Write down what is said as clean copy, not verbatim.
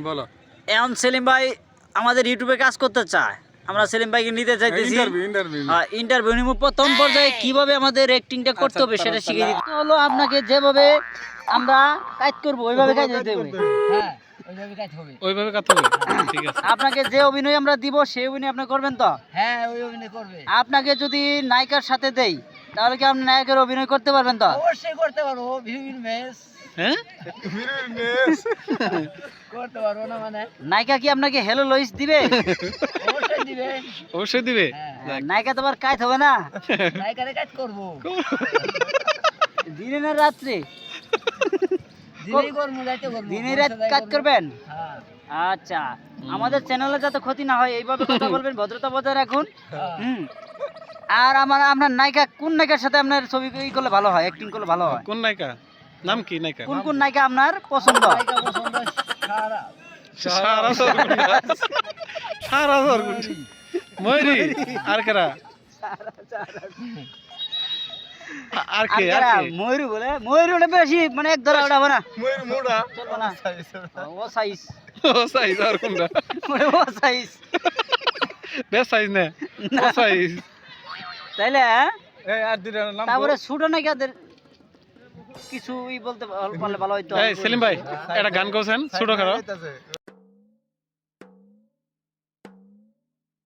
বলো। এখন সেলিম ভাই আমাদের ইউটিউবে কাজ করতে চায়, আমরা সেলিম ভাইকে নিতে চাইতেছি ইন্টারভিউ নিব। প্রথম পর্যায়ে কিভাবে আমাদের অ্যাক্টিংটা করতে হবে সেটা শিখিয়ে দিতে হলো আপনাকে। যেভাবে আমরা কাজ করব ওইভাবে কাজ দিতে হবে। হ্যাঁ, ওইভাবে কাজ হবে। ঠিক আছে। আপনাকে যে অভিনয় আমরা দিব সেই অভিনয় আপনি করবেন তো? হ্যাঁ, ওই অভিনয় করবে। আপনাকে যদি নায়িকার সাথে দেই তাহলে কি আপনি নায়কের অভিনয় করতে পারবেন তো? অবশ্যই করতে পারবো। ভিভির মেস হ্যাঁ, করতে পারবো না মানে? নায়িকা কি আপনাকে হ্যালো লইস দিবে? অবশ্যই দিবে। অবশ্যই দিবে। নায়িকা তোমার কাজ হবে না? নায়িকারে কাজ করবো। দিনে না রাত্রে? দিনেই করবো, রাতে করবো। দিনে রাত কাজ করবেন? হ্যাঁ। আচ্ছা, আমাদের চ্যানেলে যাতে ক্ষতি না হয় এইভাবে কথা বলবেন, ভদ্রতা বজায় রাখুন। আর আপনার নায়িকা কোন নায়িকার সাথে আপনার ছবি করলে ভালো হয়, অ্যাক্টিং করলে ভালো হয়? কোন নায়িকা? নাম কি নায়িকা? কোন কোন নায়িকা আপনার পছন্দ? নায়িকা পছন্দ সারা ময়ূরী। আর কারা? আর কে? ময়ূরী বলে? ময়ূরী ওটা বেশি মানে এক ধরা ওটা হবে না, ময়ূর মোড়া। চলবে না। ও সাইজ, ও সাইজ আর কোনটা? ও সাইজ, বেশ সাইজ না, ও সাইজ। তাইলে এই আর দুইটা নাম। তারপরে ছোট নায়িকাদের কিছু বলতে পারলে ভালো হইতো। এই সেলিম ভাই একটা গান গাওছেন ছোট খারাপ।